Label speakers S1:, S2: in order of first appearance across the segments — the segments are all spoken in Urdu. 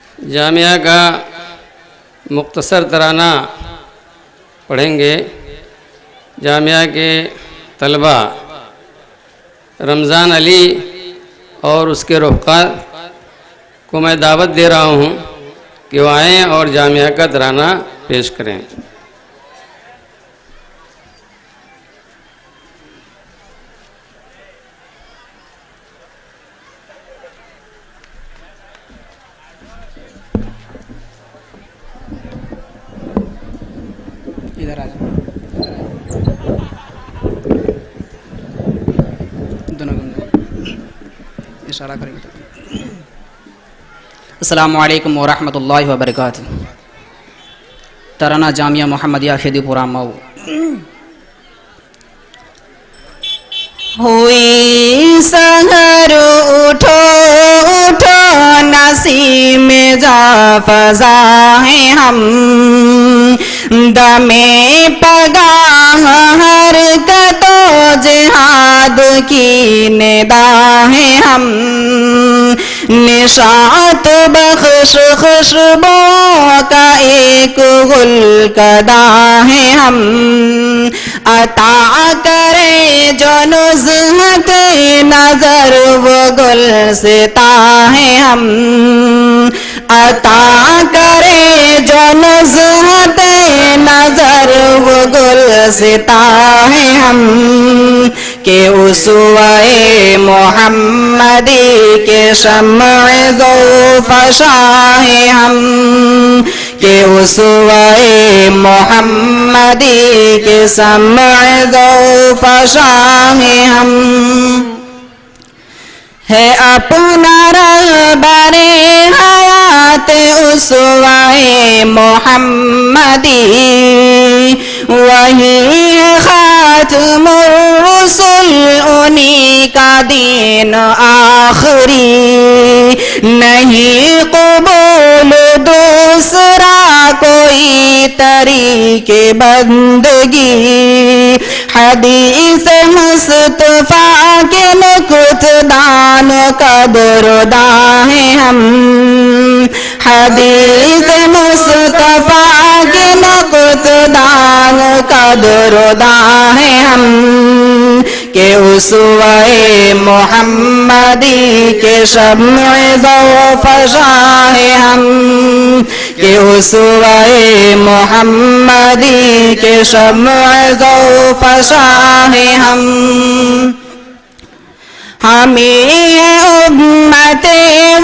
S1: جامعہ کا مختصر ترانہ پڑھیں گے جامعہ کے طلبہ رمضان علی اور اس کے رفقا کو میں دعوت دے رہا ہوں کہ وہ آئیں اور جامعہ کا ترانہ پیش کریں۔
S2: ادھر آ جاؤ، دونوں اشارہ کریں گے۔ السلام علیکم ورحمۃ اللہ وبرکاتہ۔ ترانہ جامعہ محمدیہ خیدی پورہ مئو۔ ہوئی سحر اٹھو اٹھو نسیم جا فضا ہیں ہم، دمے پگاہ حرکت و جہاد کی ندا ہیں ہم، نشاط بخش خوشبو کا ایک گل کدا ہیں ہم، عطا کرے جو نزہت نظر وہ گلستہ ہیں ہم، عطا کرے جو نزہت نظر وہ گلستہ ہیں ہم، کہ اسوہ محمدی کے شمع ذو فشاں ہیں ہم، کہ اسوہ محمدی کے شمع ذو فشاں ہیں ہم، ہے اپنا رہبر حیات اسوہ محمدی، وہی خاتم الرسل انہی کا دین آخری، نہیں قبول دوسرا کوئی طریق بندگی، حدیث مصطفیٰ کے نکتدان قدرداں ہیں ہم، حدیث مصطفیٰ کے نکتدان قدرداں ہیں ہم، کہ اسوہ محمدی کے شمع ذو فشاں ہیں ہم، کہ اسوہ محمدی کے شمع ذو فشاں ہیں ہم، ہمیں امت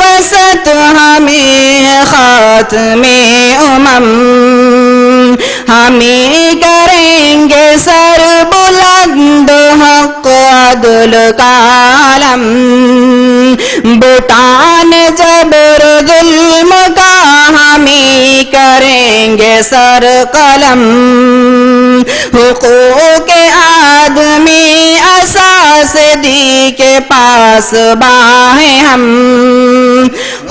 S2: وسط ہمیں خاتم امم، ہمیں کریں گے سر بلند حق عدل کا علم، بتان جبر ظلم کا ہمیں کریں گے سر قلم، حقوق آدمی اساس دی کے پاس باہیں ہم،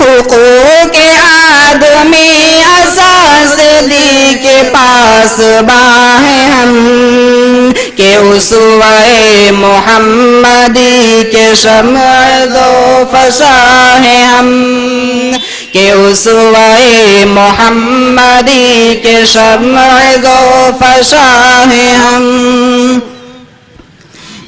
S2: حقوق آدمی اساس دی کے پاس باہیں ہم، کہ اسوہ محمدی کے شمع ذو فشاں ہیں ہم، کہ اسوہ محمدی کے شمع ذو فشاں ہیں ہم،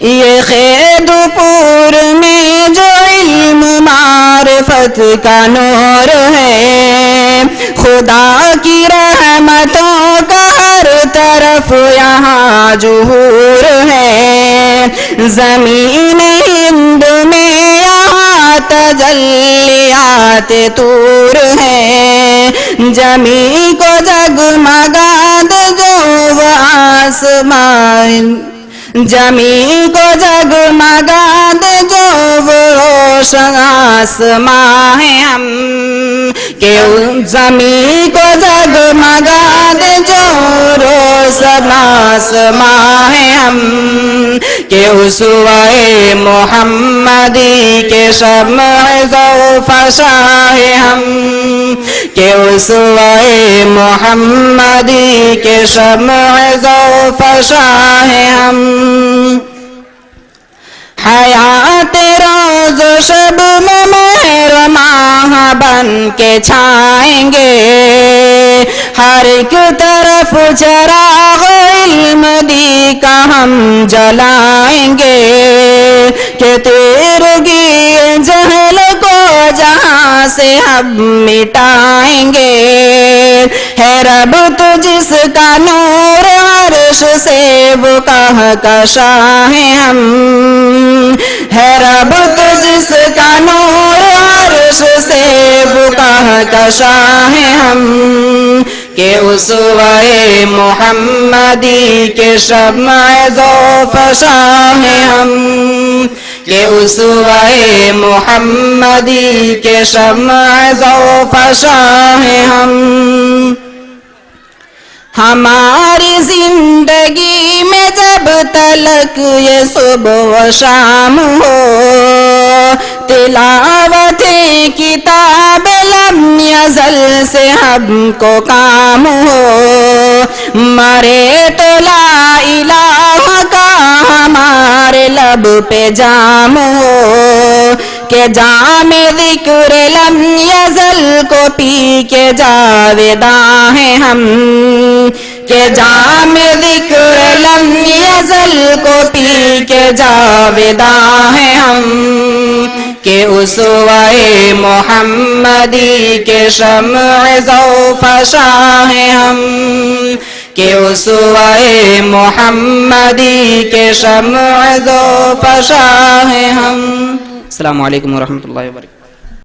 S2: یہ خید پور میں جو علم معرفت کا نور ہے، خدا کی رحمتوں کا ہر طرف یہاں ظہور ہے، زمین ہند میں یہاں تجلیات طور ہے، جمی کو جگمگا دے جو وہ آسمان، جمی کو جگمگا دے جو وہ روشن آسماں ہیں ہم، کہ زمین کو جگمگا دے جو روشن آسماں ہیں ہم، کہ اسوہ محمدی کے شمع ذو فشاں ہیں ہم، کہ اسوہ محمدی کے شمع ذو فشاں ہیں ہم، حیات روز و شب میں مہر ماہ بن کے چھائیں گے، ہر ایک طرف چراغ علم دی کا ہم جلائیں گے، کہ تیرگی جہل کو جہاں سے ہم مٹائیں گے، ہے رب تو جس کا نور عرش سے وہ کہکشاں ہیں ہم، ہے رب تو جس کا نور عرش سے وہ کہکشاں ہیں ہم، کہ اسوہ محمدی کے شمع ذوف شاہ ہیں ہم، کہ اسوہ محمدی کے شمع ذوف شاہ ہیں ہم۔ ہماری زندگی میں جب تلک یہ صبح و شام ہو، تلاوت کتاب لم یزل سے ہم کو کام ہو، مرے تو لا الہ کا ہمارے لب پہ جام ہو، کہ جام ذکر لم یزل کو پی کے جاویداں ہیں ہم، کہ جام ذکر لم یزل کو پی کے جاویداں ہیں ہم، کہ اسوہ محمدی کے شمع ذوف شاہ ہیں ہم، کہ اسوہ محمدی کے شمع ذوف شاہ ہیں ہم۔ السلام علیکم ورحمۃ اللہ وبرکاتہ۔